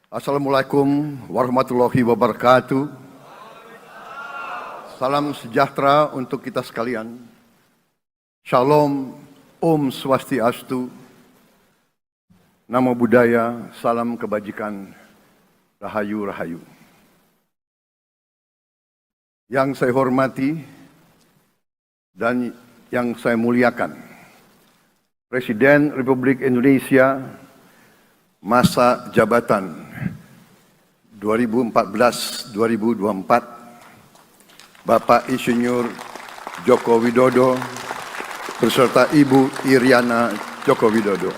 Assalamualaikum warahmatullahi wabarakatuh. Salam sejahtera untuk kita sekalian. Shalom, Om Swastiastu, Namo Buddhaya, salam kebajikan, Rahayu Rahayu. Yang saya hormati dan yang saya muliakan, Presiden Republik Indonesia masa jabatan 2014-2024, Bapak Insinyur Joko Widodo beserta Ibu Iriana Joko Widodo.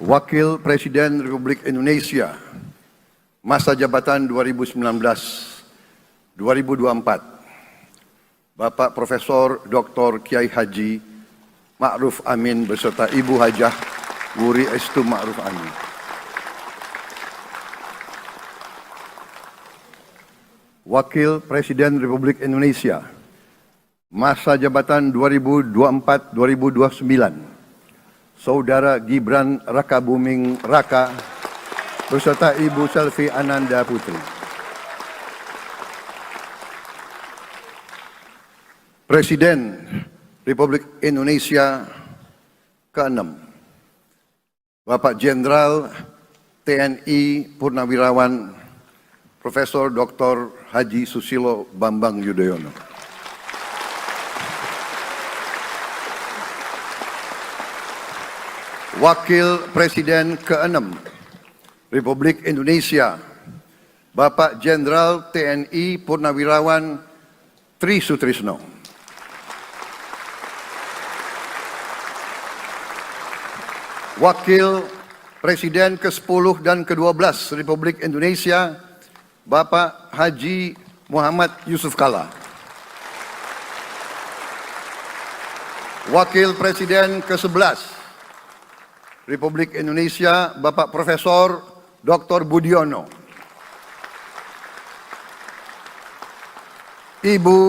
Wakil Presiden Republik Indonesia masa jabatan 2019-2024, Bapak Profesor Dr. Kiai Haji Ma'ruf Amin beserta Ibu Hajah Wuri Estu Ma'ruf Amin. Wakil Presiden Republik Indonesia masa jabatan 2024-2029, Saudara Gibran Rakabuming Raka beserta Ibu Selvi Ananda Putri. Presiden Republik Indonesia ke-6, Bapak Jenderal TNI Purnawirawan Profesor Dr. Haji Susilo Bambang Yudhoyono. Wakil Presiden ke-6 Republik Indonesia, Bapak Jenderal TNI Purnawirawan Tri Sutrisno. Wakil Presiden ke-10 dan ke-12 Republik Indonesia, Bapak Haji Muhammad Yusuf Kalla. Wakil Presiden ke-11 Republik Indonesia, Bapak Profesor Dr. Budiono. Ibu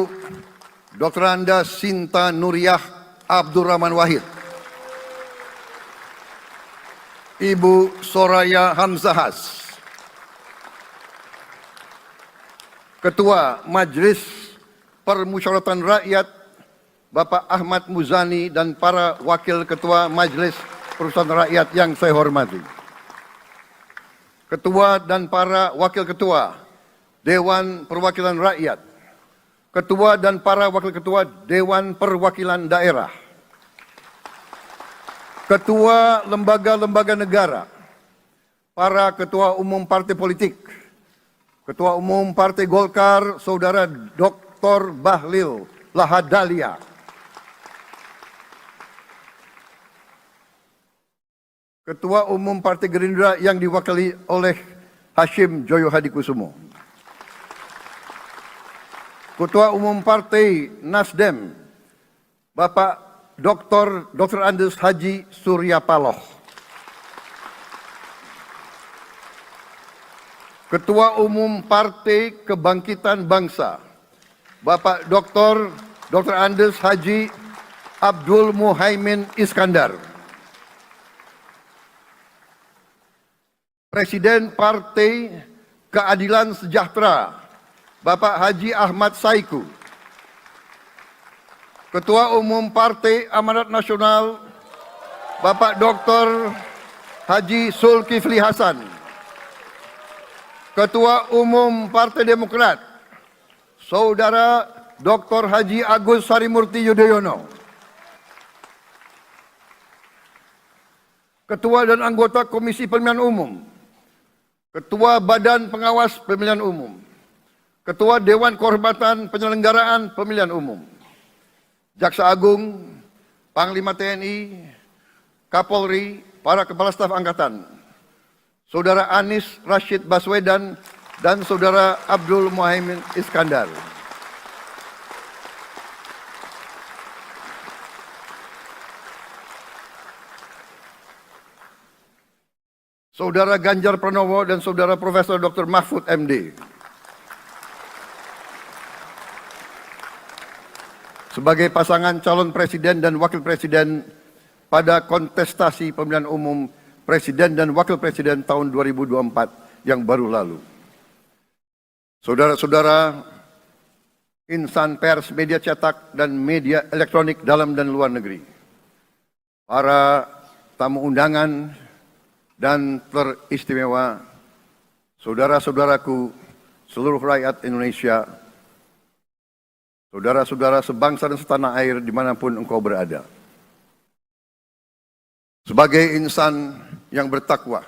Dr. Anda Sinta Nuriyah Abdurrahman Wahid. Ibu Soraya Hamzahas. Ketua Majelis Permusyawaratan Rakyat Bapak Ahmad Muzani dan para Wakil Ketua Majelis Permusyawaratan Rakyat yang saya hormati. Ketua dan para Wakil Ketua Dewan Perwakilan Rakyat. Ketua dan para Wakil Ketua Dewan Perwakilan Daerah. Ketua lembaga-lembaga negara, para ketua umum partai politik, Ketua Umum Partai Golkar, Saudara Dr. Bahlil Lahadalia. Ketua Umum Partai Gerindra yang diwakili oleh Hashim Joyo Hadikusumo. Ketua Umum Partai Nasdem, Bapak Dr. Andes Haji Surya Paloh. Ketua Umum Partai Kebangkitan Bangsa, Bapak Dr. Andes Haji Abdul Muhaimin Iskandar. Presiden Partai Keadilan Sejahtera, Bapak Haji Ahmad Saiku. Ketua Umum Partai Amanat Nasional, Bapak Dr. Haji Zulkifli Hasan. Ketua Umum Partai Demokrat, Saudara Dr. Haji Agus Harimurti Yudhoyono. Ketua dan anggota Komisi Pemilihan Umum, Ketua Badan Pengawas Pemilihan Umum, Ketua Dewan Kehormatan Penyelenggaraan Pemilihan Umum, Jaksa Agung, Panglima TNI, Kapolri, para Kepala Staf Angkatan, Saudara Anies Rashid Baswedan, dan Saudara Abdul Muhaimin Iskandar. Saudara Ganjar Pranowo dan Saudara Profesor Dr. Mahfud MD. Sebagai pasangan calon presiden dan wakil presiden pada kontestasi pemilihan umum Presiden dan Wakil Presiden tahun 2024 yang baru lalu. Saudara-saudara, insan pers, media cetak, dan media elektronik dalam dan luar negeri, para tamu undangan dan teristimewa, saudara-saudaraku, seluruh rakyat Indonesia, saudara-saudara sebangsa dan setanah air dimanapun engkau berada. Sebagai insan yang bertakwa,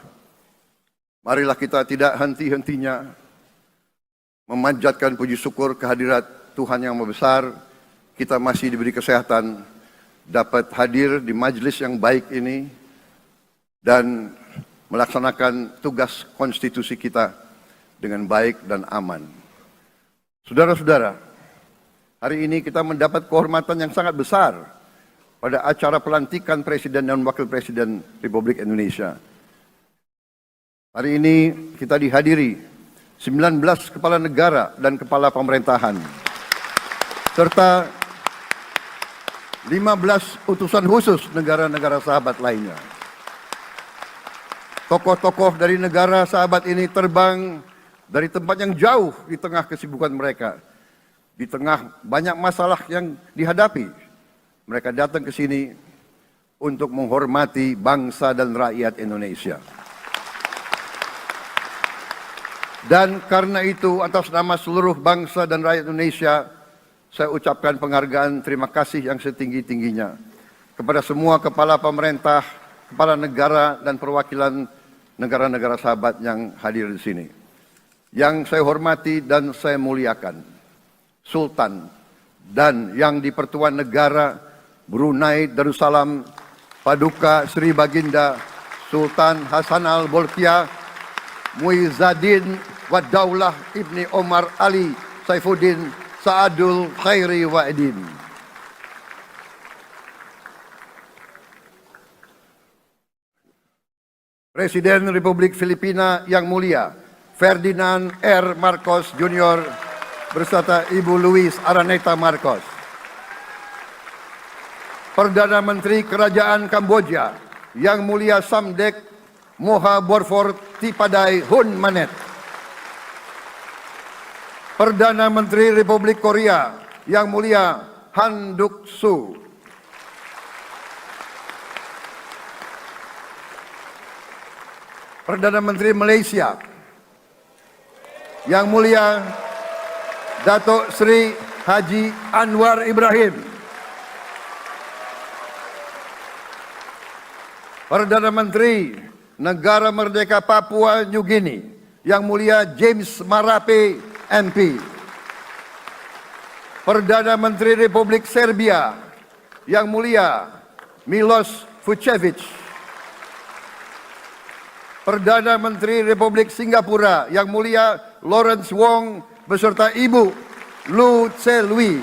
marilah kita tidak henti-hentinya memanjatkan puji syukur kehadirat Tuhan yang Maha Besar. Kita masih diberi kesehatan, dapat hadir di majelis yang baik ini dan melaksanakan tugas konstitusi kita dengan baik dan aman. Saudara-saudara, hari ini kita mendapat kehormatan yang sangat besar pada acara pelantikan Presiden dan Wakil Presiden Republik Indonesia. Hari ini kita dihadiri 19 kepala negara dan kepala pemerintahan, serta 15 utusan khusus negara-negara sahabat lainnya. Tokoh-tokoh dari negara sahabat ini terbang dari tempat yang jauh di tengah kesibukan mereka, di tengah banyak masalah yang dihadapi. Mereka datang ke sini untuk menghormati bangsa dan rakyat Indonesia. Dan karena itu, atas nama seluruh bangsa dan rakyat Indonesia, saya ucapkan penghargaan terima kasih yang setinggi-tingginya kepada semua kepala pemerintah, kepala negara, dan perwakilan negara-negara sahabat yang hadir di sini. Yang saya hormati dan saya muliakan, Sultan dan yang di Pertuan Negara Brunei Darussalam Paduka Sri Baginda Sultan Hassanal Bolkiah Muizzaddin Wadaulah Ibni Omar Ali Saifuddin Saadul Khairi Wa'idin. Presiden Republik Filipina yang mulia Ferdinand R. Marcos Jr. beserta Ibu Luis Araneta Marcos. Perdana Menteri Kerajaan Kamboja yang mulia Samdech Moha Borfor Tipadai Hun Manet. Perdana Menteri Republik Korea yang mulia Han Duck-soo. Perdana Menteri Malaysia yang mulia Datuk Seri Haji Anwar Ibrahim. Perdana Menteri Negara Merdeka Papua New Guinea yang mulia James Marape MP. Perdana Menteri Republik Serbia yang mulia Milos Vucevic. Perdana Menteri Republik Singapura yang mulia Lawrence Wong beserta Ibu Lu Tse Lui.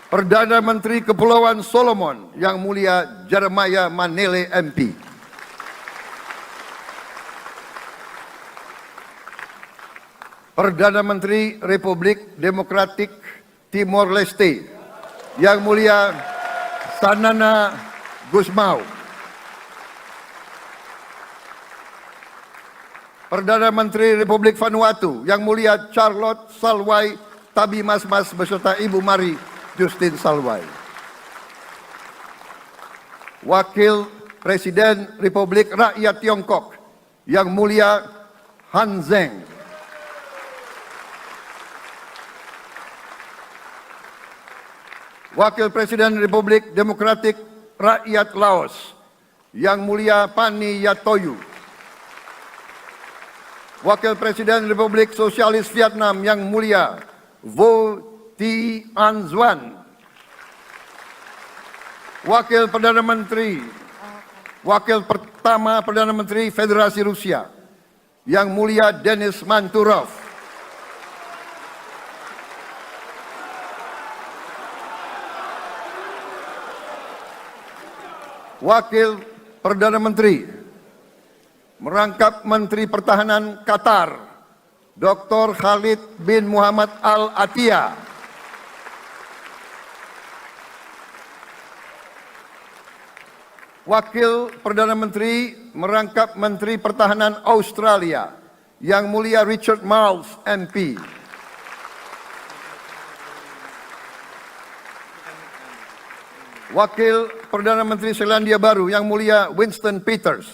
Perdana Menteri Kepulauan Solomon yang mulia Jeremiah Manele MP. Perdana Menteri Republik Demokratik Timor Leste yang mulia Sanana Gusmao. Perdana Menteri Republik Vanuatu yang mulia Charlotte Salwai Tabimasmas beserta Ibu Mari Justin Salwai. Wakil Presiden Republik Rakyat Tiongkok yang mulia Han Zheng. Wakil Presiden Republik Demokratik Rakyat Laos yang mulia Pani Yatoyu. Wakil Presiden Republik Sosialis Vietnam yang mulia Vo Thi An Xuan. Wakil pertama Perdana Menteri Federasi Rusia yang mulia Denis Manturov. Wakil Perdana Menteri merangkap Menteri Pertahanan Qatar Dr. Khalid bin Muhammad Al Attiyah. Wakil Perdana Menteri merangkap Menteri Pertahanan Australia, Yang Mulia Richard Marles, MP. Wakil Perdana Menteri Selandia Baru, Yang Mulia Winston Peters.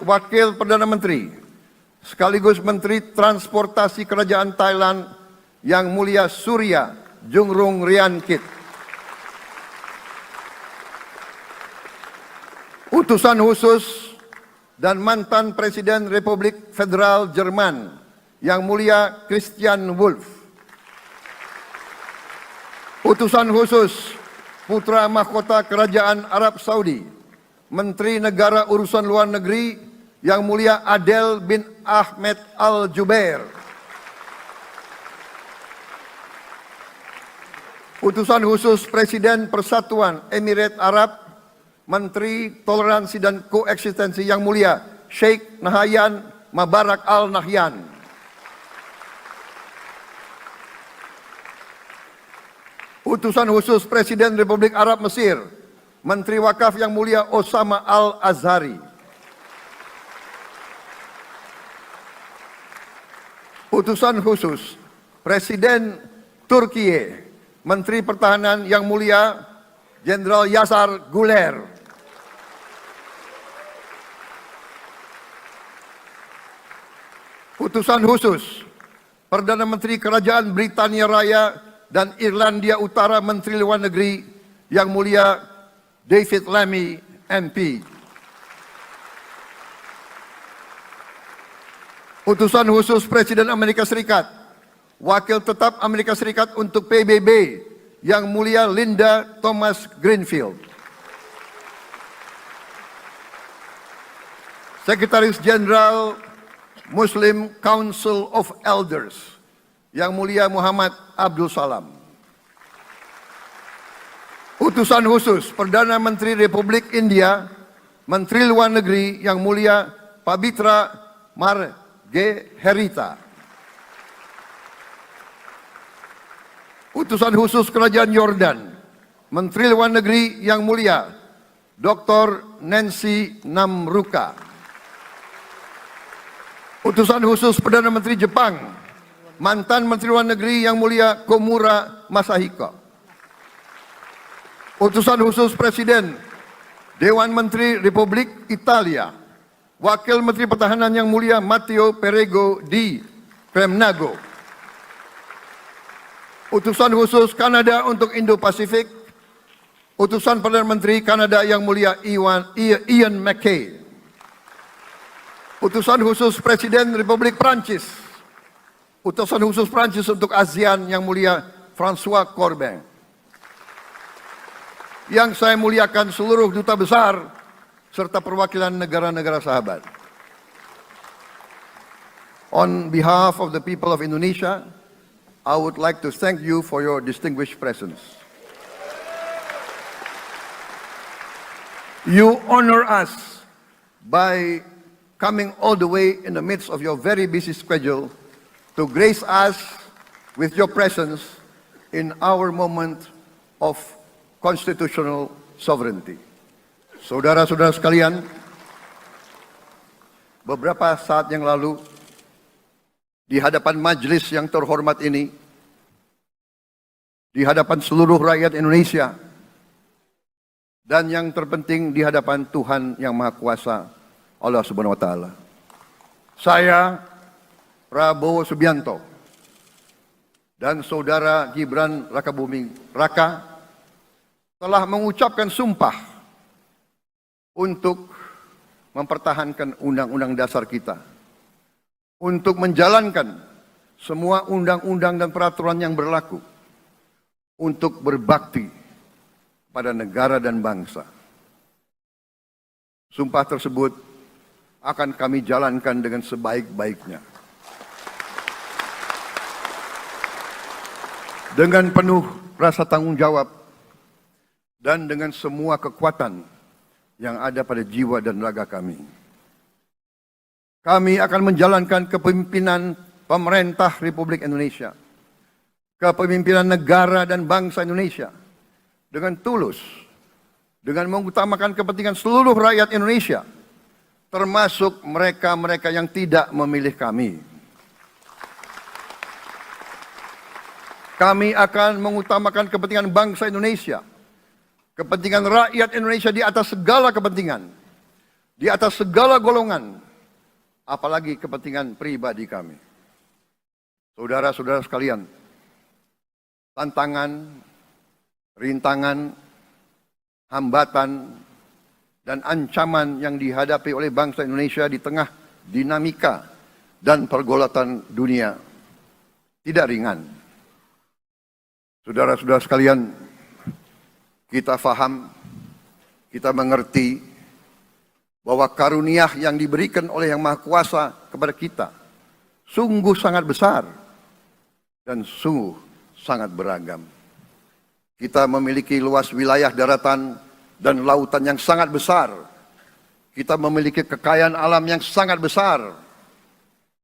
Wakil Perdana Menteri sekaligus Menteri Transportasi Kerajaan Thailand, Yang Mulia Surya Jungrung Riankit. Utusan khusus dan mantan Presiden Republik Federal Jerman, Yang Mulia Christian Wulff. Utusan khusus Putra Mahkota Kerajaan Arab Saudi, Menteri Negara Urusan Luar Negeri, Yang Mulia Adel bin Ahmed Al Jubair. Utusan khusus Presiden Persatuan Emirat Arab, Menteri Toleransi dan Koeksistensi, Yang Mulia Sheikh Nahyan Mubarak Al Nahyan. Utusan khusus Presiden Republik Arab Mesir, Menteri Wakaf, Yang Mulia Osama Al Azhari. Utusan khusus Presiden Turkiye, Menteri Pertahanan, Yang Mulia Jenderal Yasar Guler. Utusan khusus Perdana Menteri Kerajaan Britania Raya dan Irlandia Utara, Menteri Luar Negeri, Yang Mulia David Lammy, MP. Utusan khusus Presiden Amerika Serikat, Wakil Tetap Amerika Serikat untuk PBB, Yang Mulia Linda Thomas Greenfield. Sekretaris Jenderal Muslim Council of Elders, Yang Mulia Muhammad Abdul Salam. Utusan khusus Perdana Menteri Republik India, Menteri Luar Negeri, Yang Mulia Pabitra Margherita. Utusan khusus Kerajaan Yordan, Menteri Luar Negeri, Yang Mulia Dr. Nancy Namruka. Utusan khusus Perdana Menteri Jepang, mantan Menteri Luar Negeri, Yang Mulia Komura Masahiko. Utusan khusus Presiden Dewan Menteri Republik Italia, Wakil Menteri Pertahanan, Yang Mulia Matteo Perego di Cremnago. Utusan khusus Kanada untuk Indo-Pasifik, Utusan Perdana Menteri Kanada, Yang Mulia Ian MacKay. Utusan khusus Presiden Republik Prancis, Utusan khusus Prancis untuk ASEAN, Yang Mulia François Corbin. Yang saya muliakan seluruh duta besar serta perwakilan negara-negara sahabat. On behalf of the people of Indonesia, I would like to thank you for your distinguished presence. You honor us by coming all the way in the midst of your very busy schedule to grace us with your presence in our moment of constitutional sovereignty. Saudara-saudara sekalian, beberapa saat yang lalu, di hadapan majelis yang terhormat ini, di hadapan seluruh rakyat Indonesia, dan yang terpenting di hadapan Tuhan Yang Maha Kuasa, Allah Subhanahu wa Ta'ala, saya, Prabowo Subianto, dan saudara Gibran Rakabuming Raka telah mengucapkan sumpah untuk mempertahankan undang-undang dasar kita, untuk menjalankan semua undang-undang dan peraturan yang berlaku, untuk berbakti pada negara dan bangsa. Sumpah tersebut akan kami jalankan dengan sebaik-baiknya, dengan penuh rasa tanggung jawab dan dengan semua kekuatan yang ada pada jiwa dan raga kami. Kami akan menjalankan kepemimpinan pemerintah Republik Indonesia kepemimpinan negara dan bangsa Indonesia dengan tulus, dengan mengutamakan kepentingan seluruh rakyat Indonesia, termasuk mereka-mereka yang tidak memilih kami. Kami akan mengutamakan kepentingan bangsa Indonesia, kepentingan rakyat Indonesia di atas segala kepentingan, di atas segala golongan, apalagi kepentingan pribadi kami. Saudara-saudara sekalian, tantangan, rintangan, hambatan, dan ancaman yang dihadapi oleh bangsa Indonesia di tengah dinamika dan pergolatan dunia tidak ringan. Saudara-saudara sekalian, kita faham, kita mengerti bahwa karunia yang diberikan oleh Yang Maha Kuasa kepada kita sungguh sangat besar dan sungguh sangat beragam. Kita memiliki luas wilayah daratan dan lautan yang sangat besar. Kita memiliki kekayaan alam yang sangat besar.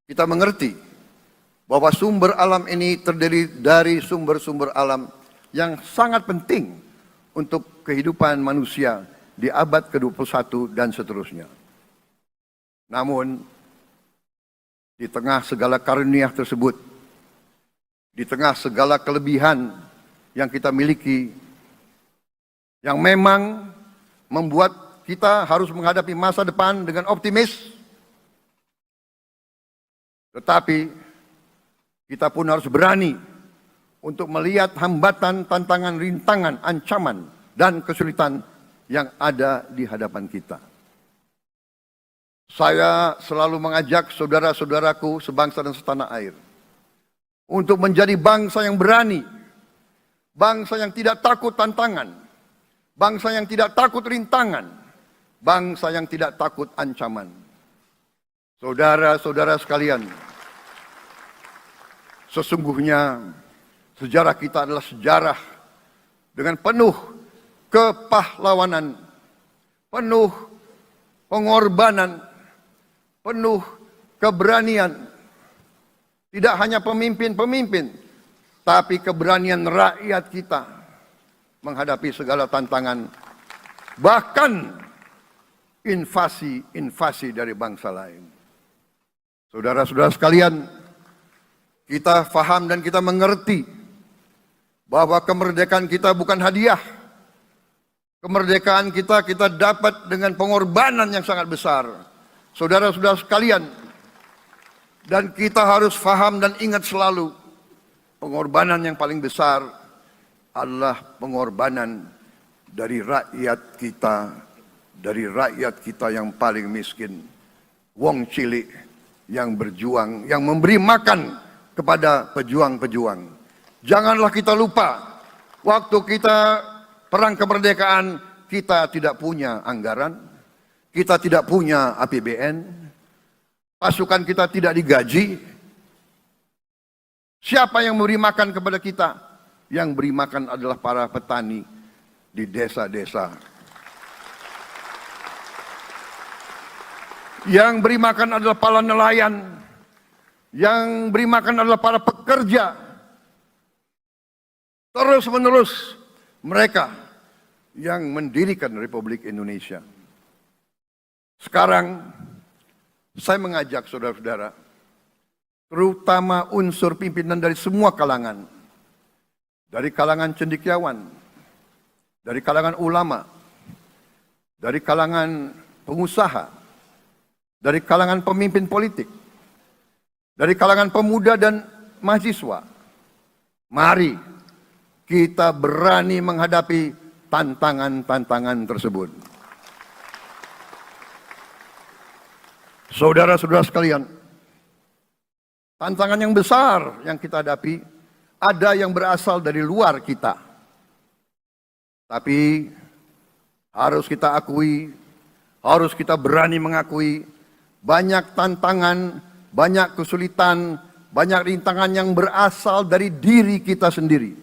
Kita mengerti bahwa sumber alam ini terdiri dari sumber-sumber alam yang sangat penting untuk kehidupan manusia di abad ke-21 dan seterusnya. Namun, di tengah segala karunia tersebut, di tengah segala kelebihan yang kita miliki, yang memang membuat kita harus menghadapi masa depan dengan optimis, tetapi kita pun harus berani untuk melihat hambatan, tantangan, rintangan, ancaman, dan kesulitan yang ada di hadapan kita. Saya selalu mengajak saudara-saudaraku sebangsa dan setanah air untuk menjadi bangsa yang berani, bangsa yang tidak takut tantangan, bangsa yang tidak takut rintangan, bangsa yang tidak takut ancaman. Saudara-saudara sekalian, sesungguhnya sejarah kita adalah sejarah dengan penuh kepahlawanan, penuh pengorbanan, penuh keberanian. Tidak hanya pemimpin-pemimpin, tapi keberanian rakyat kita menghadapi segala tantangan, bahkan invasi-invasi dari bangsa lain. Saudara-saudara sekalian, kita faham dan kita mengerti bahwa kemerdekaan kita bukan hadiah. Kemerdekaan kita dapat dengan pengorbanan yang sangat besar. Saudara-saudara sekalian, dan kita harus faham dan ingat selalu, pengorbanan yang paling besar adalah pengorbanan dari rakyat kita yang paling miskin. Wong cilik yang berjuang, yang memberi makan kepada pejuang-pejuang. Janganlah kita lupa, waktu kita perang kemerdekaan, kita tidak punya anggaran, kita tidak punya APBN, pasukan kita tidak digaji. Siapa yang memberi makan kepada kita? Yang beri makan adalah para petani di desa-desa. Yang beri makan adalah para nelayan. Yang beri makan adalah para pekerja. Terus-menerus mereka yang mendirikan Republik Indonesia. Sekarang saya mengajak saudara-saudara, terutama unsur pimpinan dari semua kalangan, dari kalangan cendekiawan, dari kalangan ulama, dari kalangan pengusaha, dari kalangan pemimpin politik, dari kalangan pemuda dan mahasiswa. Mari kita berani menghadapi tantangan-tantangan tersebut. Saudara-saudara sekalian, tantangan yang besar yang kita hadapi ada yang berasal dari luar kita. Tapi harus kita akui, harus kita berani mengakui, banyak tantangan, banyak kesulitan, banyak rintangan yang berasal dari diri kita sendiri.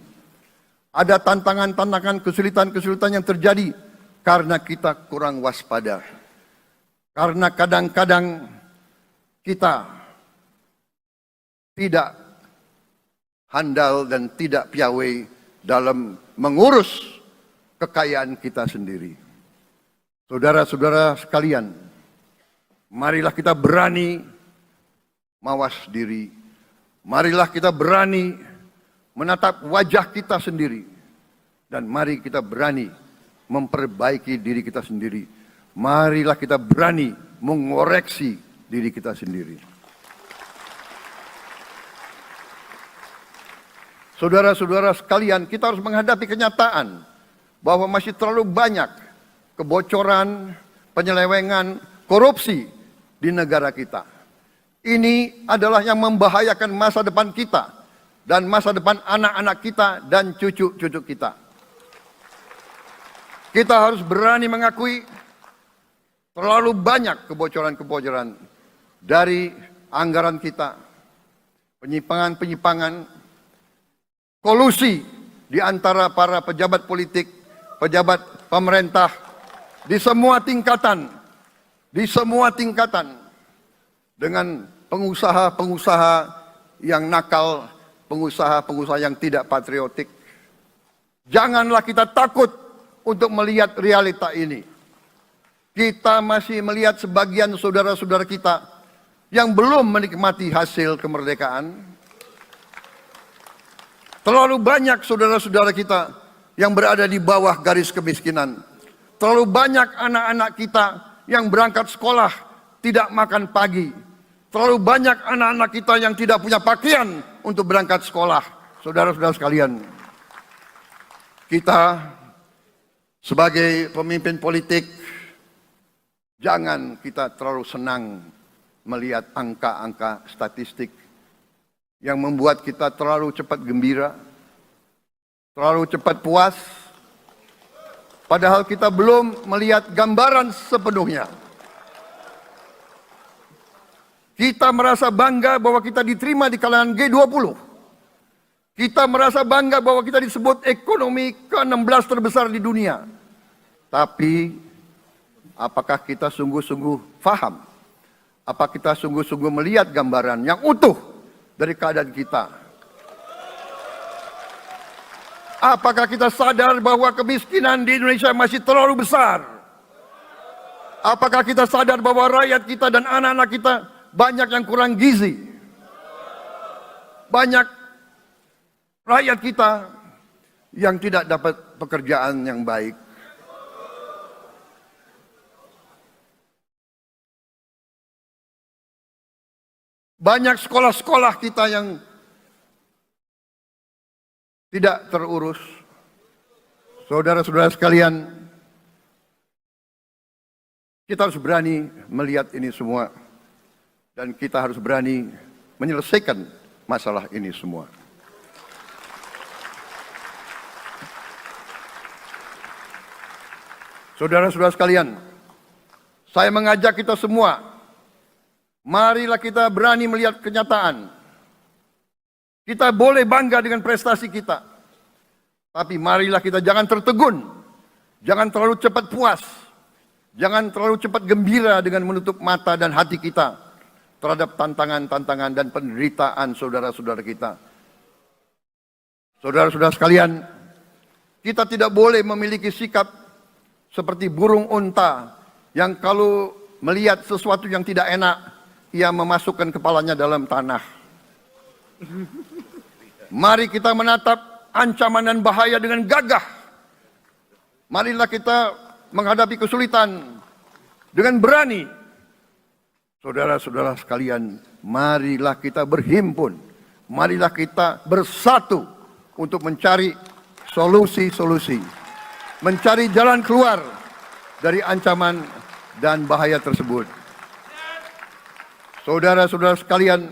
Ada tantangan-tantangan, kesulitan-kesulitan yang terjadi karena kita kurang waspada. Karena kadang-kadang kita tidak handal dan tidak piawai dalam mengurus kekayaan kita sendiri. Saudara-saudara sekalian, marilah kita berani mawas diri. Marilah kita berani menatap wajah kita sendiri. Dan mari kita berani memperbaiki diri kita sendiri. Marilah kita berani mengoreksi diri kita sendiri. Saudara-saudara sekalian, kita harus menghadapi kenyataan bahwa masih terlalu banyak kebocoran, penyelewengan, korupsi di negara kita. Ini adalah yang membahayakan masa depan kita dan masa depan anak-anak kita dan cucu-cucu kita. Kita harus berani mengakui terlalu banyak kebocoran-kebocoran dari anggaran kita, penyimpangan-penyimpangan, kolusi di antara para pejabat politik, pejabat pemerintah di semua tingkatan, dengan pengusaha-pengusaha yang nakal, pengusaha-pengusaha yang tidak patriotik. Janganlah kita takut untuk melihat realita ini. Kita masih melihat sebagian saudara-saudara kita yang belum menikmati hasil kemerdekaan. Terlalu banyak saudara-saudara kita yang berada di bawah garis kemiskinan. Terlalu banyak anak-anak kita yang berangkat sekolah tidak makan pagi. Terlalu banyak anak-anak kita yang tidak punya pakaian untuk berangkat sekolah. Saudara-saudara sekalian, kita sebagai pemimpin politik, jangan kita terlalu senang melihat angka-angka statistik yang membuat kita terlalu cepat gembira, terlalu cepat puas, padahal kita belum melihat gambaran sepenuhnya. Kita merasa bangga bahwa kita diterima di kalangan G20. Kita merasa bangga bahwa kita disebut ekonomi ke-16 terbesar di dunia. Tapi, apakah kita sungguh-sungguh faham? Apa kita sungguh-sungguh melihat gambaran yang utuh dari keadaan kita? Apakah kita sadar bahwa kemiskinan di Indonesia masih terlalu besar? Apakah kita sadar bahwa rakyat kita dan anak-anak kita banyak yang kurang gizi? Banyak rakyat kita yang tidak dapat pekerjaan yang baik. Banyak sekolah-sekolah kita yang tidak terurus. Saudara-saudara sekalian, kita harus berani melihat ini semua. Dan kita harus berani menyelesaikan masalah ini semua. Saudara-saudara sekalian, saya mengajak kita semua, marilah kita berani melihat kenyataan. Kita boleh bangga dengan prestasi kita, tapi marilah kita jangan tertegun, jangan terlalu cepat puas, jangan terlalu cepat gembira dengan menutup mata dan hati kita terhadap tantangan-tantangan dan penderitaan saudara-saudara kita. Saudara-saudara sekalian, kita tidak boleh memiliki sikap seperti burung unta yang kalau melihat sesuatu yang tidak enak, ia memasukkan kepalanya dalam tanah. Mari kita menatap ancaman dan bahaya dengan gagah. Marilah kita menghadapi kesulitan dengan berani. Saudara-saudara sekalian, marilah kita berhimpun, marilah kita bersatu untuk mencari solusi-solusi, mencari jalan keluar dari ancaman dan bahaya tersebut. Saudara-saudara sekalian,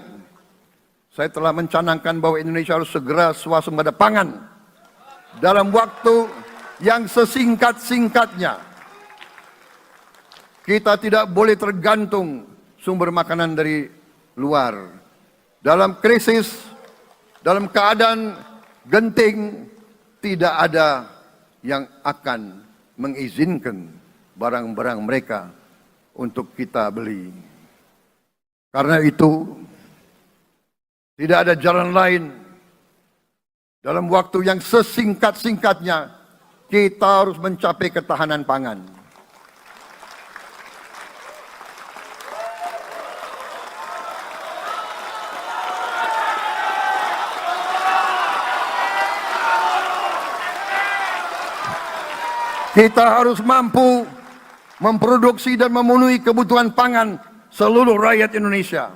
saya telah mencanangkan bahwa Indonesia harus segera swasembada pangan dalam waktu yang sesingkat-singkatnya. Kita tidak boleh tergantung sumber makanan dari luar. Dalam krisis, dalam keadaan genting, tidak ada yang akan mengizinkan barang-barang mereka untuk kita beli. Karena itu, tidak ada jalan lain dalam waktu yang sesingkat-singkatnya kita harus mencapai ketahanan pangan. Kita harus mampu memproduksi dan memenuhi kebutuhan pangan seluruh rakyat Indonesia.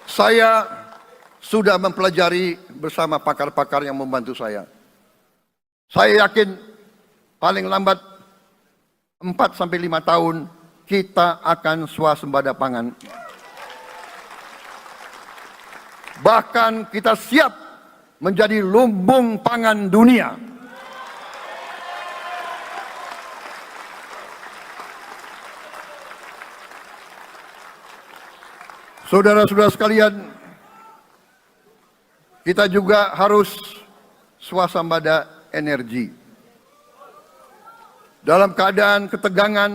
Saya sudah mempelajari bersama pakar-pakar yang membantu saya. Saya yakin paling lambat 4-5 tahun kita akan swasembada pangan. Bahkan kita siap menjadi lumbung pangan dunia. Saudara-saudara sekalian, kita juga harus swasembada energi. Dalam keadaan ketegangan,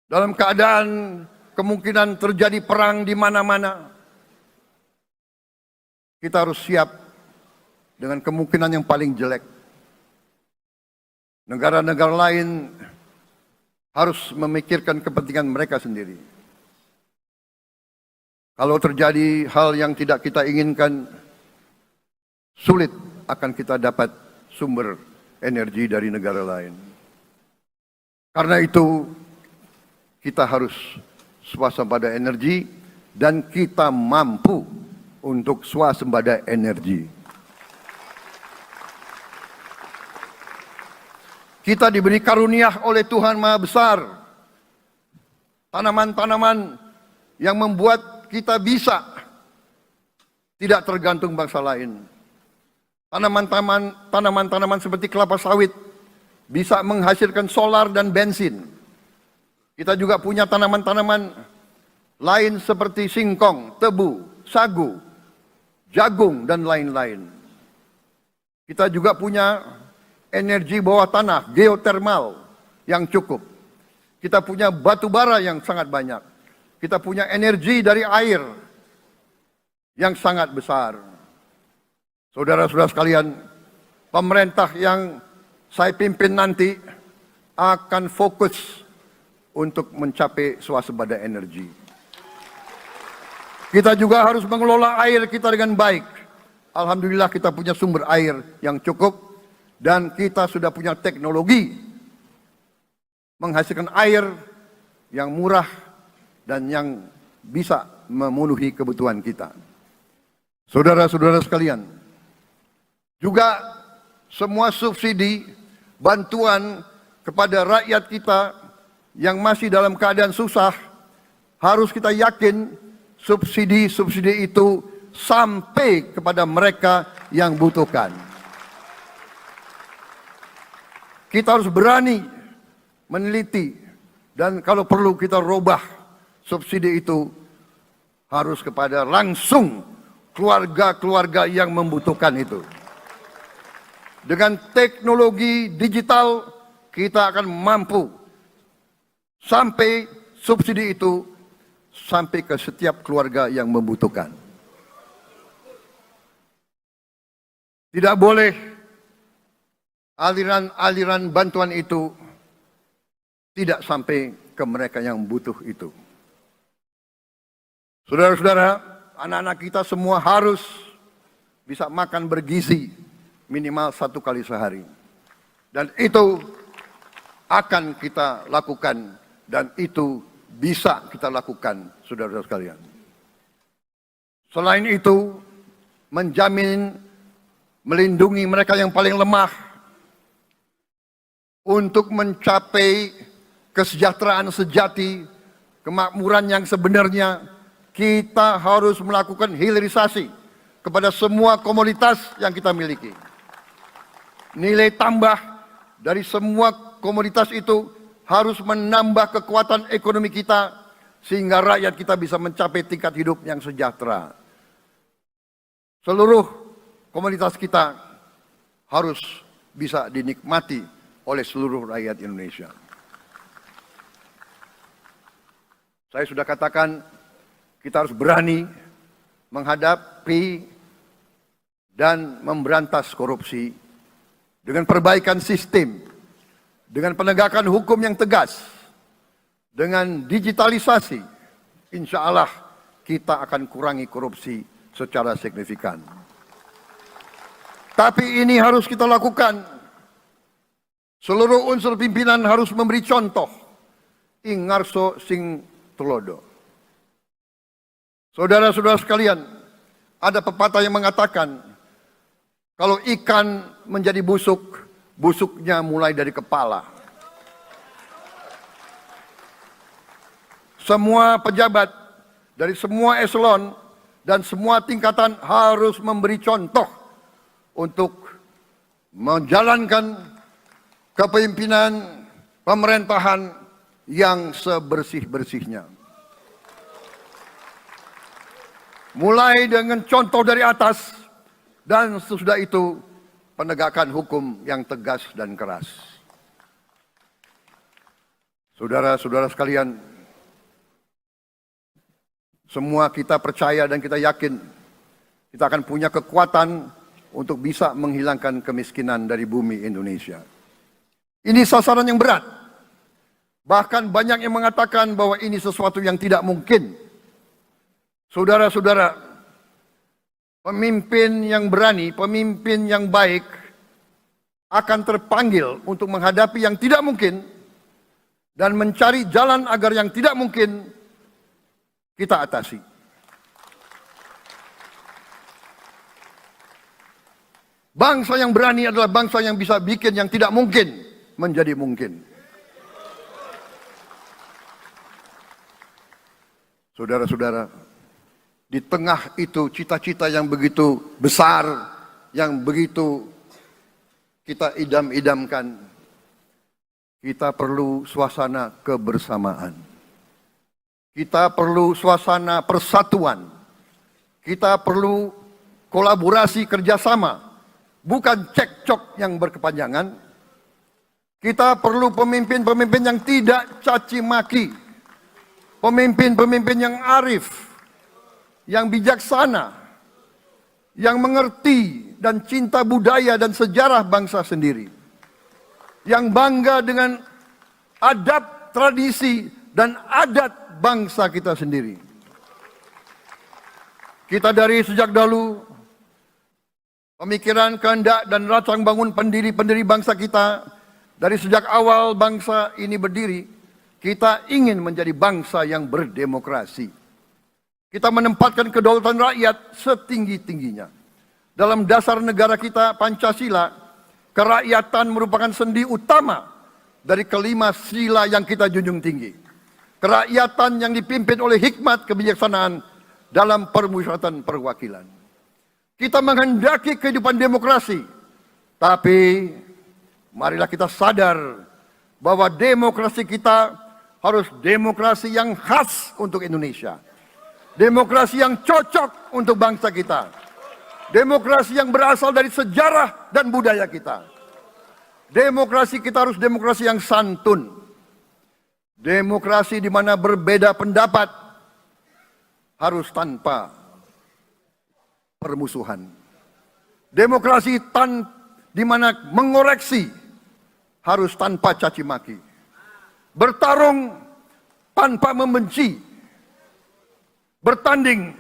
dalam keadaan kemungkinan terjadi perang di mana-mana, kita harus siap dengan kemungkinan yang paling jelek. Negara-negara lain harus memikirkan kepentingan mereka sendiri. Kalau terjadi hal yang tidak kita inginkan, sulit akan kita dapat sumber energi dari negara lain. Karena itu, kita harus swasembada energi dan kita mampu untuk swasembada energi. Kita diberi karunia oleh Tuhan Maha Besar. Tanaman-tanaman yang membuat kita bisa tidak tergantung bangsa lain. Tanaman-tanaman seperti kelapa sawit bisa menghasilkan solar dan bensin. Kita juga punya tanaman-tanaman lain seperti singkong, tebu, sagu, jagung, dan lain-lain. Kita juga punya energi bawah tanah, geotermal yang cukup. Kita punya batu bara yang sangat banyak. Kita punya energi dari air yang sangat besar. Saudara-saudara sekalian, pemerintah yang saya pimpin nanti akan fokus untuk mencapai swasembada energi. Kita juga harus mengelola air kita dengan baik. Alhamdulillah kita punya sumber air yang cukup. Dan kita sudah punya teknologi menghasilkan air yang murah dan yang bisa memenuhi kebutuhan kita. Saudara-saudara sekalian, juga semua subsidi, bantuan kepada rakyat kita yang masih dalam keadaan susah, harus kita yakin subsidi-subsidi itu sampai kepada mereka yang butuhkan. Kita harus berani meneliti dan kalau perlu kita robah subsidi itu harus kepada langsung keluarga-keluarga yang membutuhkan itu. Dengan teknologi digital kita akan mampu sampai subsidi itu sampai ke setiap keluarga yang membutuhkan. Tidak boleh aliran-aliran bantuan itu tidak sampai ke mereka yang butuh itu. Saudara-saudara, anak-anak kita semua harus bisa makan bergizi minimal 1 kali sehari. Dan itu akan kita lakukan dan itu bisa kita lakukan, saudara-saudara sekalian. Selain itu, menjamin, melindungi mereka yang paling lemah, untuk mencapai kesejahteraan sejati, kemakmuran yang sebenarnya, kita harus melakukan hilirisasi kepada semua komoditas yang kita miliki. Nilai tambah dari semua komoditas itu harus menambah kekuatan ekonomi kita, sehingga rakyat kita bisa mencapai tingkat hidup yang sejahtera. Seluruh komoditas kita harus bisa dinikmati oleh seluruh rakyat Indonesia. Saya sudah katakan Kita harus berani menghadapi dan memberantas korupsi dengan perbaikan sistem, dengan penegakan hukum yang tegas, dengan digitalisasi. Insya Allah kita akan kurangi korupsi secara signifikan. Tapi ini harus kita lakukan. Seluruh unsur pimpinan harus memberi contoh. Ingarso sing tulodo. Saudara-saudara sekalian, ada pepatah yang mengatakan, kalau ikan menjadi busuk, busuknya mulai dari kepala. Semua pejabat dari semua eselon dan semua tingkatan harus memberi contoh untuk menjalankan kepemimpinan pemerintahan yang sebersih-bersihnya. Mulai dengan contoh dari atas dan sesudah itu penegakan hukum yang tegas dan keras. Saudara-saudara sekalian, semua kita percaya dan kita yakin kita akan punya kekuatan untuk bisa menghilangkan kemiskinan dari bumi Indonesia. Ini sasaran yang berat. Bahkan banyak yang mengatakan bahwa ini sesuatu yang tidak mungkin. Saudara-saudara, pemimpin yang berani, pemimpin yang baik akan terpanggil untuk menghadapi yang tidak mungkin dan mencari jalan agar yang tidak mungkin kita atasi. Bangsa yang berani adalah bangsa yang bisa bikin yang tidak mungkin menjadi mungkin. Saudara-saudara, di tengah itu cita-cita yang begitu besar, yang begitu kita idam-idamkan, kita perlu suasana kebersamaan. Kita perlu suasana persatuan. Kita perlu kolaborasi kerjasama, bukan cekcok yang berkepanjangan. Kita perlu pemimpin-pemimpin yang tidak caci maki, pemimpin-pemimpin yang arif, yang bijaksana, yang mengerti dan cinta budaya dan sejarah bangsa sendiri, yang bangga dengan adab, tradisi, dan adat bangsa kita sendiri. Kita dari sejak dahulu, pemikiran, kehendak, dan rancang bangun pendiri-pendiri bangsa kita, dari sejak awal bangsa ini berdiri, kita ingin menjadi bangsa yang berdemokrasi. Kita menempatkan kedaulatan rakyat setinggi-tingginya. Dalam dasar negara kita, Pancasila, kerakyatan merupakan sendi utama dari kelima sila yang kita junjung tinggi. Kerakyatan yang dipimpin oleh hikmat kebijaksanaan dalam permusyawaratan perwakilan. Kita menghendaki kehidupan demokrasi, tapi marilah kita sadar bahwa demokrasi kita harus demokrasi yang khas untuk Indonesia. Demokrasi yang cocok untuk bangsa kita. Demokrasi yang berasal dari sejarah dan budaya kita. Demokrasi kita harus demokrasi yang santun. Demokrasi di mana berbeda pendapat harus tanpa permusuhan. Demokrasi di mana mengoreksi harus tanpa caci maki. Bertarung tanpa membenci. Bertanding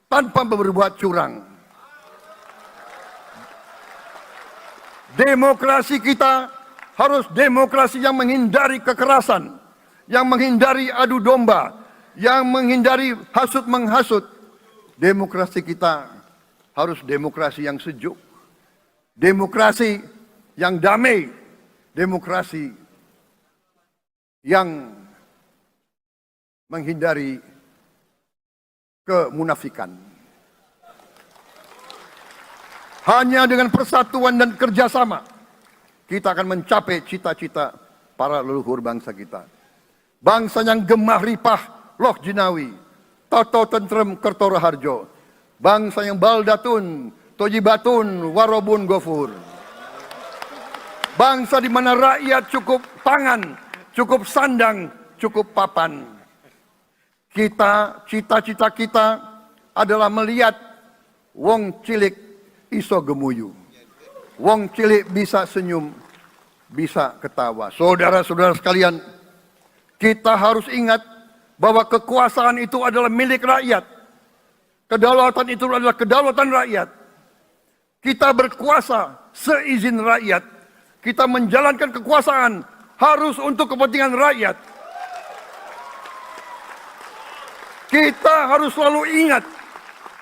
tanpa berbuat curang. Demokrasi kita harus demokrasi yang menghindari kekerasan, yang menghindari adu domba, yang menghindari hasut-menghasut. Demokrasi kita harus demokrasi yang sejuk, demokrasi yang damai, demokrasi yang menghindari kemunafikan. Hanya dengan persatuan dan kerjasama kita akan mencapai cita-cita para leluhur bangsa kita. Bangsa yang gemah ripah loh jinawi, toto tentrem kertoro harjo. Bangsa yang baldatun, tojibatun, warobun gofur. Bangsa di mana rakyat cukup pangan, cukup sandang, cukup papan. cita-cita kita adalah melihat wong cilik iso gemuyu. Wong cilik bisa senyum, bisa ketawa. Saudara-saudara sekalian, kita harus ingat bahwa kekuasaan itu adalah milik rakyat. Kedaulatan itu adalah kedaulatan rakyat. Kita berkuasa seizin rakyat. Kita menjalankan kekuasaan harus untuk kepentingan rakyat. Kita harus selalu ingat,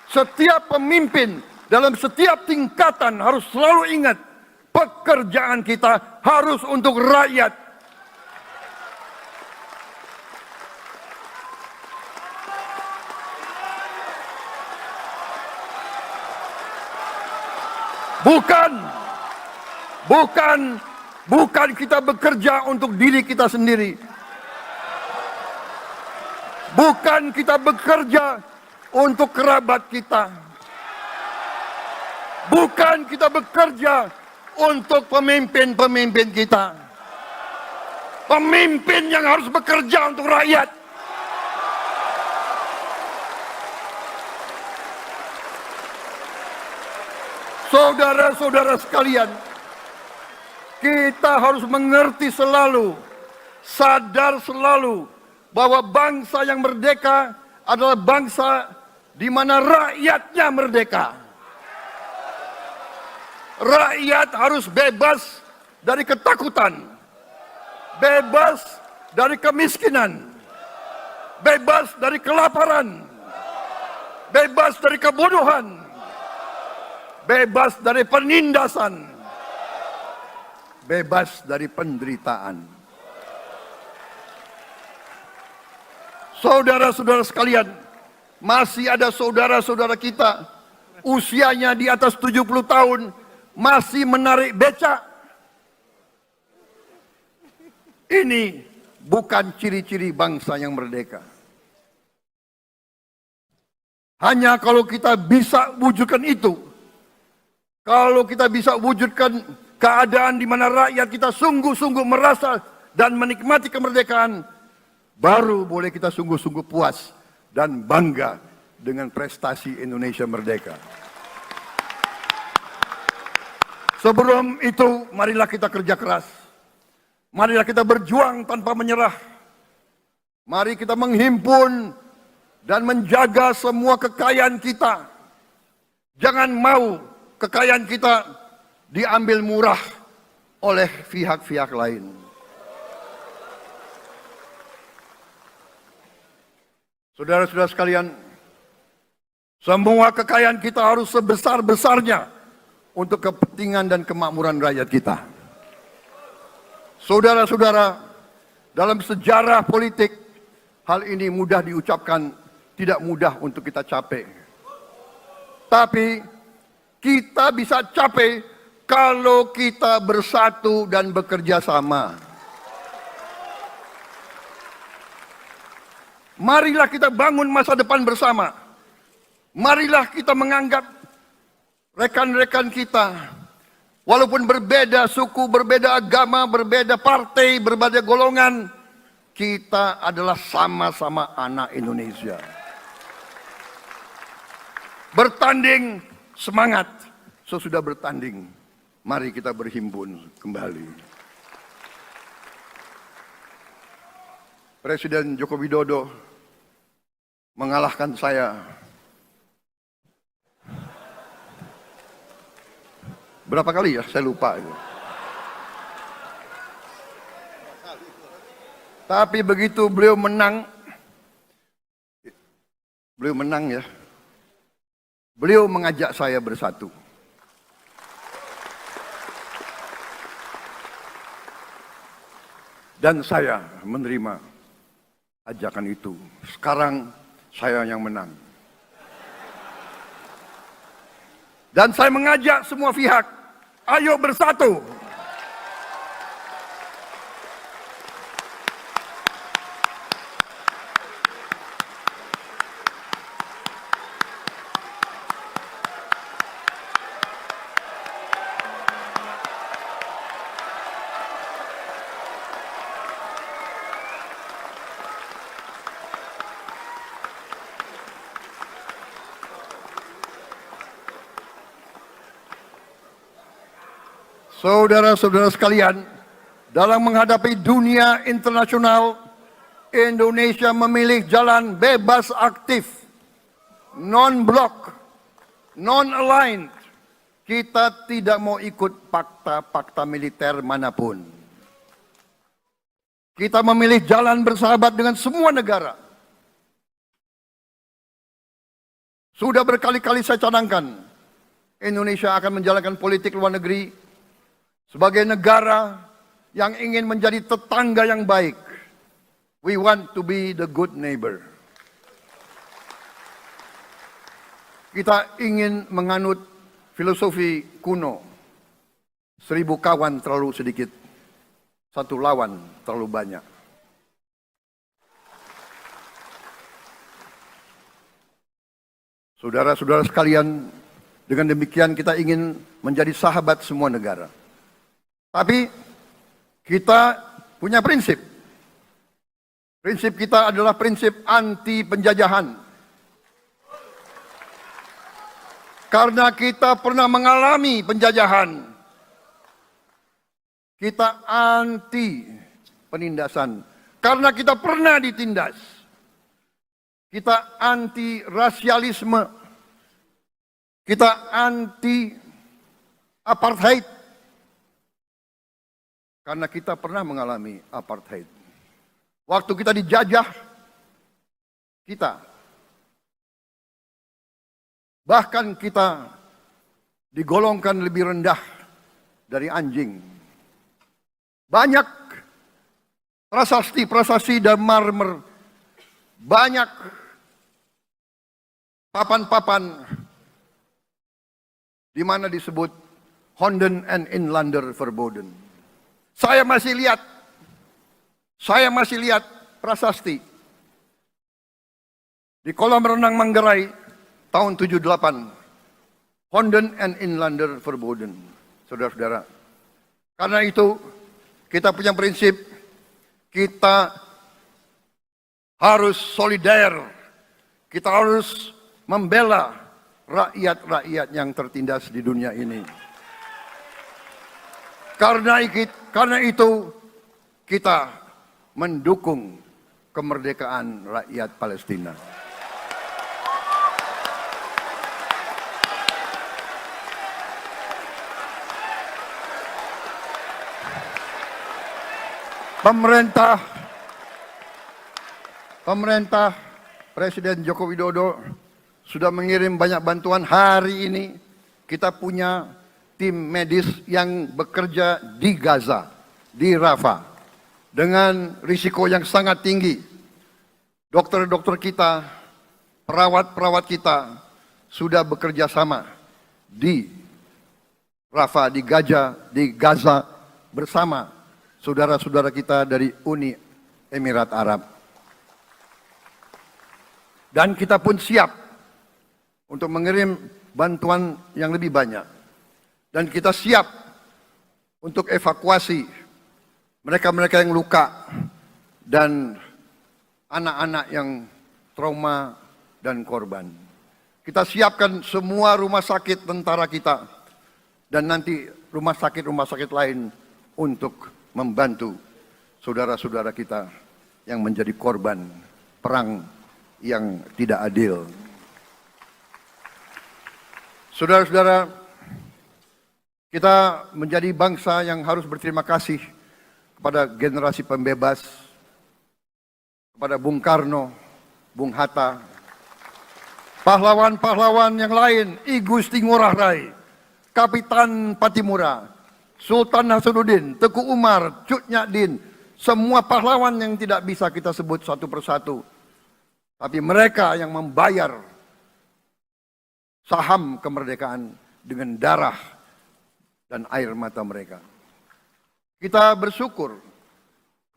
setiap pemimpin dalam setiap tingkatan harus selalu ingat, pekerjaan kita harus untuk rakyat. Bukan kita bekerja untuk diri kita sendiri. Bukan kita bekerja untuk kerabat kita. Bukan kita bekerja untuk pemimpin-pemimpin kita. Pemimpin yang harus bekerja untuk rakyat. Saudara-saudara sekalian, kita harus mengerti selalu, sadar selalu bahwa bangsa yang merdeka adalah bangsa di mana rakyatnya merdeka. Rakyat harus bebas dari ketakutan, bebas dari kemiskinan, bebas dari kelaparan, bebas dari kebodohan, bebas dari penindasan, bebas dari penderitaan. Saudara-saudara sekalian, masih ada saudara-saudara kita usianya di atas 70 tahun masih menarik becak. Ini bukan ciri-ciri bangsa yang merdeka. Hanya kalau kita bisa wujudkan itu, kalau kita bisa wujudkan keadaan di mana rakyat kita sungguh-sungguh merasa dan menikmati kemerdekaan, baru boleh kita sungguh-sungguh puas dan bangga dengan prestasi Indonesia merdeka. Sebelum itu, marilah kita kerja keras. Marilah kita berjuang tanpa menyerah. Mari kita menghimpun dan menjaga semua kekayaan kita. Jangan mau kekayaan kita diambil murah oleh pihak-pihak lain. Saudara-saudara sekalian, semua kekayaan kita harus sebesar-besarnya untuk kepentingan dan kemakmuran rakyat kita. Saudara-saudara, dalam sejarah politik, hal ini mudah diucapkan, tidak mudah untuk kita capai. Tapi kita bisa capai kalau kita bersatu dan bekerja sama. Marilah kita bangun masa depan bersama. Marilah kita menganggap rekan-rekan kita, walaupun berbeda suku, berbeda agama, berbeda partai, berbeda golongan, kita adalah sama-sama anak Indonesia. Bertanding semangat, sesudah bertanding, mari kita berhimpun kembali. Presiden Joko Widodo mengalahkan saya berapa kali ya? Saya lupa. Tapi begitu beliau menang ya. Beliau mengajak saya bersatu. Dan saya menerima ajakan itu. Sekarang saya yang menang. Dan saya mengajak semua pihak, ayo bersatu. Saudara-saudara sekalian, dalam menghadapi dunia internasional, Indonesia memilih jalan bebas aktif, non-blok, non-aligned. Kita tidak mau ikut fakta-fakta militer manapun. Kita memilih jalan bersahabat dengan semua negara. Sudah berkali-kali saya cadangkan, Indonesia akan menjalankan politik luar negeri sebagai negara yang ingin menjadi tetangga yang baik. We want to be the good neighbor. Kita ingin menganut filosofi kuno, 1000 kawan terlalu sedikit, 1 lawan terlalu banyak. Saudara-saudara sekalian, dengan demikian kita ingin menjadi sahabat semua negara. Tapi kita punya prinsip. Prinsip kita adalah prinsip anti penjajahan. Karena kita pernah mengalami penjajahan. Kita anti penindasan. Karena kita pernah ditindas. Kita anti rasialisme. Kita anti apartheid. Karena kita pernah mengalami apartheid. Waktu kita dijajah, kita bahkan kita digolongkan lebih rendah dari anjing. Banyak prasasti dan marmer, banyak papan-papan di mana disebut Honden en Inlander Verboden. Saya masih lihat prasasti di kolam renang Manggarai tahun 78. Honden en Inlander Verboden. Saudara-saudara. Karena itu kita punya prinsip, kita harus solider. Kita harus membela rakyat-rakyat yang tertindas di dunia ini. Karena itu kita mendukung kemerdekaan rakyat Palestina. Pemerintah Presiden Joko Widodo sudah mengirim banyak bantuan. Hari ini kita punya tim medis yang bekerja di Gaza, di Rafah, dengan risiko yang sangat tinggi. Dokter-dokter kita, perawat-perawat kita sudah bekerja sama di Rafah, di Gaza bersama saudara-saudara kita dari Uni Emirat Arab. Dan kita pun siap untuk mengirim bantuan yang lebih banyak. Dan kita siap untuk evakuasi mereka-mereka yang luka dan anak-anak yang trauma dan korban. Kita siapkan semua rumah sakit tentara kita dan nanti rumah sakit lain untuk membantu saudara-saudara kita yang menjadi korban perang yang tidak adil. Saudara-saudara, kita menjadi bangsa yang harus berterima kasih kepada generasi pembebas, kepada Bung Karno, Bung Hatta, pahlawan-pahlawan yang lain, I Gusti Ngurah Rai, Kapitan Patimura, Sultan Hasanuddin, Teku Umar, Cut Nyak semua pahlawan yang tidak bisa kita sebut satu persatu. Tapi mereka yang membayar saham kemerdekaan dengan darah dan air mata mereka. Kita bersyukur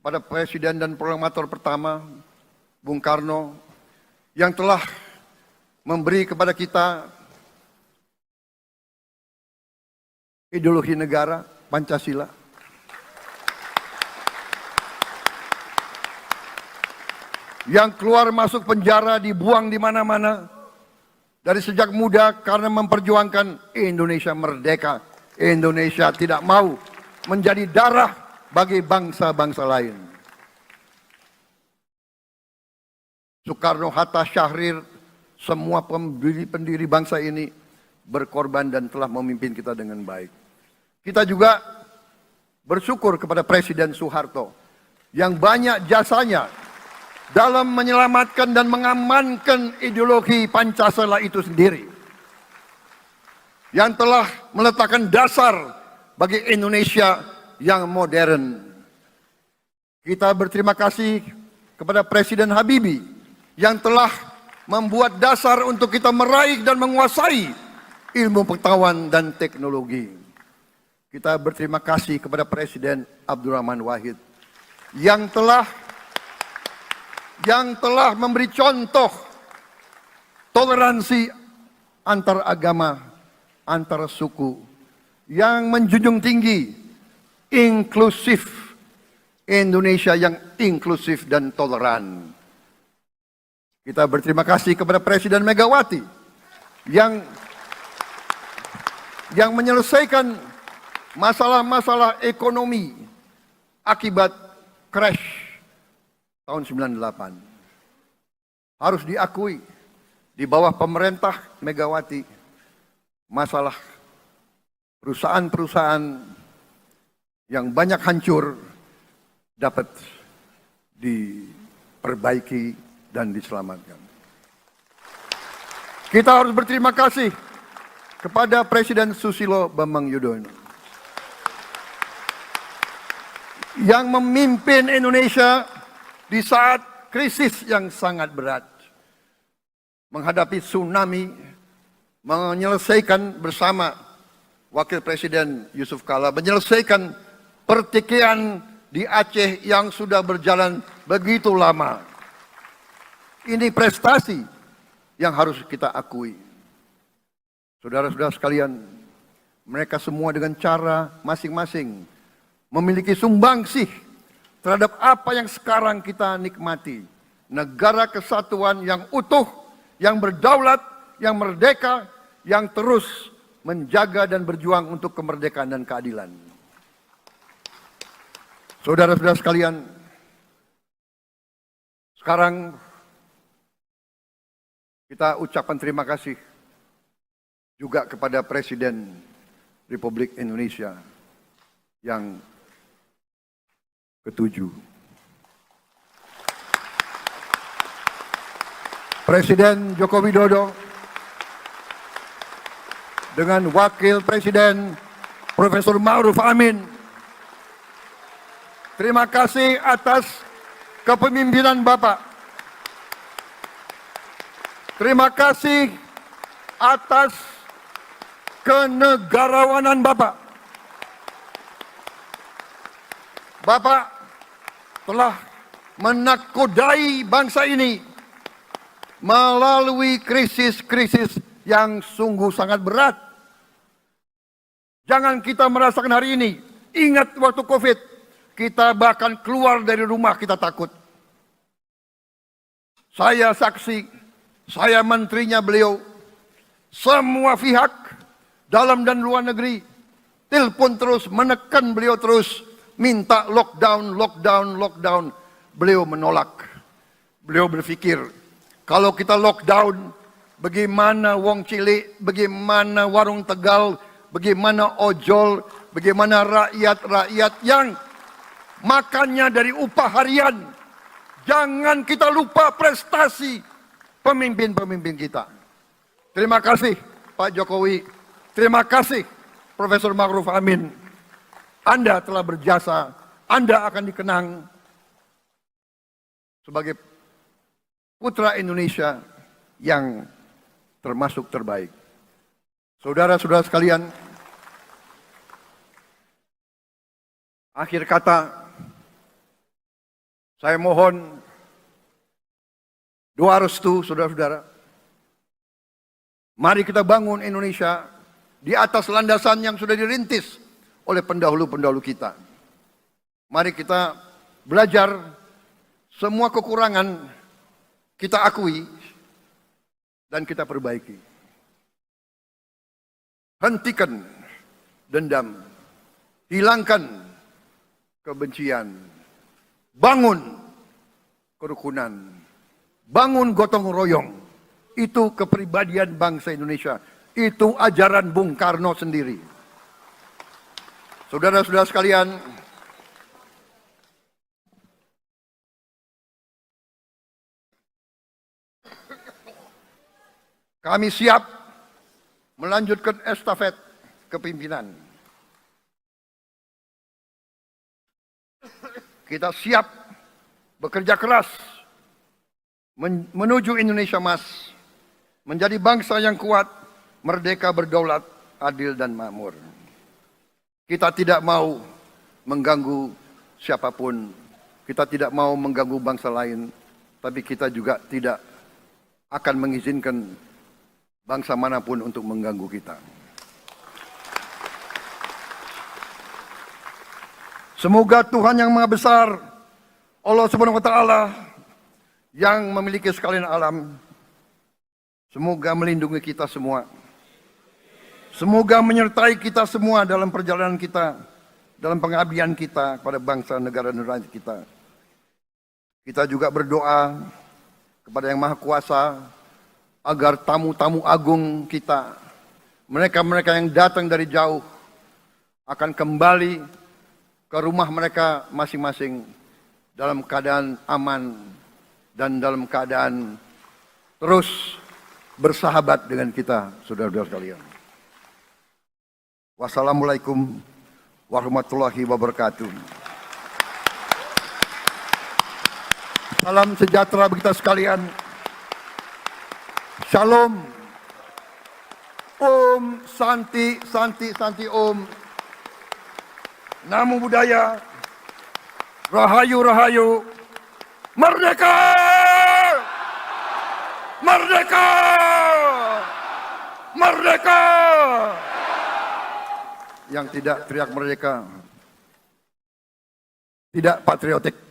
kepada Presiden dan Proklamator pertama, Bung Karno, yang telah memberi kepada kita ideologi negara, Pancasila. Yang keluar masuk penjara, dibuang di mana-mana. Dari sejak muda karena memperjuangkan Indonesia merdeka. Indonesia tidak mau menjadi darah bagi bangsa-bangsa lain. Soekarno, Hatta, Syahrir, semua pendiri bangsa ini berkorban dan telah memimpin kita dengan baik. Kita juga bersyukur kepada Presiden Soeharto yang banyak jasanya dalam menyelamatkan dan mengamankan ideologi Pancasila itu sendiri, yang telah meletakkan dasar bagi Indonesia yang modern. Kita berterima kasih kepada Presiden Habibie yang telah membuat dasar untuk kita meraih dan menguasai ilmu pengetahuan dan teknologi. Kita berterima kasih kepada Presiden Abdurrahman Wahid yang telah memberi contoh toleransi antar agama, antar suku, yang menjunjung tinggi inklusif, Indonesia yang inklusif dan toleran. Kita berterima kasih kepada Presiden Megawati yang menyelesaikan masalah-masalah ekonomi akibat crash tahun 98. Harus diakui, di bawah pemerintah Megawati, masalah perusahaan-perusahaan yang banyak hancur dapat diperbaiki dan diselamatkan. Kita harus berterima kasih kepada Presiden Susilo Bambang Yudhoyono yang memimpin Indonesia di saat krisis yang sangat berat, menghadapi tsunami, menyelesaikan bersama Wakil Presiden Yusuf Kala, menyelesaikan pertikaian di Aceh yang sudah berjalan begitu lama. Ini prestasi yang harus kita akui. Saudara-saudara sekalian, mereka semua dengan cara masing-masing memiliki sumbangsih terhadap apa yang sekarang kita nikmati. Negara kesatuan yang utuh, yang berdaulat, yang merdeka, yang terus menjaga dan berjuang untuk kemerdekaan dan keadilan. Saudara-saudara sekalian, sekarang kita ucapkan terima kasih juga kepada Presiden Republik Indonesia yang ke-7. Presiden Joko Widodo dengan Wakil Presiden Profesor Ma'ruf Amin. Terima kasih atas kepemimpinan Bapak. Terima kasih atas kenegarawanan Bapak. Bapak telah menakodai bangsa ini melalui krisis-krisis yang sungguh sangat berat. Jangan kita merasakan hari ini. Ingat waktu COVID, kita bahkan keluar dari rumah kita takut. Saya saksi, saya menterinya beliau, semua pihak dalam dan luar negeri telepon terus, menekan beliau terus, minta lockdown, lockdown, lockdown. Beliau menolak. Beliau berpikir, kalau kita lockdown, bagaimana wong cilik, bagaimana warung Tegal, bagaimana ojol, bagaimana rakyat-rakyat yang makannya dari upah harian. Jangan kita lupa prestasi pemimpin-pemimpin kita. Terima kasih Pak Jokowi, terima kasih Profesor Ma'ruf Amin. Anda telah berjasa, Anda akan dikenang sebagai putra Indonesia yang termasuk terbaik. Saudara-saudara sekalian, akhir kata, saya mohon doa restu saudara-saudara. Mari kita bangun Indonesia di atas landasan yang sudah dirintis oleh pendahulu-pendahulu kita. Mari kita belajar, semua kekurangan kita akui dan kita perbaiki. Hentikan dendam, hilangkan kebencian, bangun kerukunan, bangun gotong royong. Itu kepribadian bangsa Indonesia. Itu ajaran Bung Karno sendiri. Saudara-saudara sekalian, kami siap melanjutkan estafet kepimpinan. Kita siap bekerja keras menuju Indonesia Emas, menjadi bangsa yang kuat, merdeka, berdaulat, adil dan makmur. Kita tidak mau mengganggu siapapun, kita tidak mau mengganggu bangsa lain, tapi kita juga tidak akan mengizinkan bangsa manapun untuk mengganggu kita. Semoga Tuhan yang Maha Besar, Allah Subhanahu wa Ta'ala, yang memiliki sekalian alam, semoga melindungi kita semua. Semoga menyertai kita semua dalam perjalanan kita, dalam pengabdian kita kepada bangsa, negara, dan rakyat kita. Kita juga berdoa kepada Yang Maha Kuasa agar tamu-tamu agung kita, mereka-mereka yang datang dari jauh, akan kembali ke rumah mereka masing-masing dalam keadaan aman dan dalam keadaan terus bersahabat dengan kita, saudara-saudara sekalian. Wassalamualaikum warahmatullahi wabarakatuh. Salam sejahtera bagi kita sekalian. Shalom. Om Santi, Santi, Santi Om. Namo Buddhaya. Rahayu, Rahayu. Merdeka! Merdeka! Merdeka! Yang tidak teriak merdeka tidak patriotik.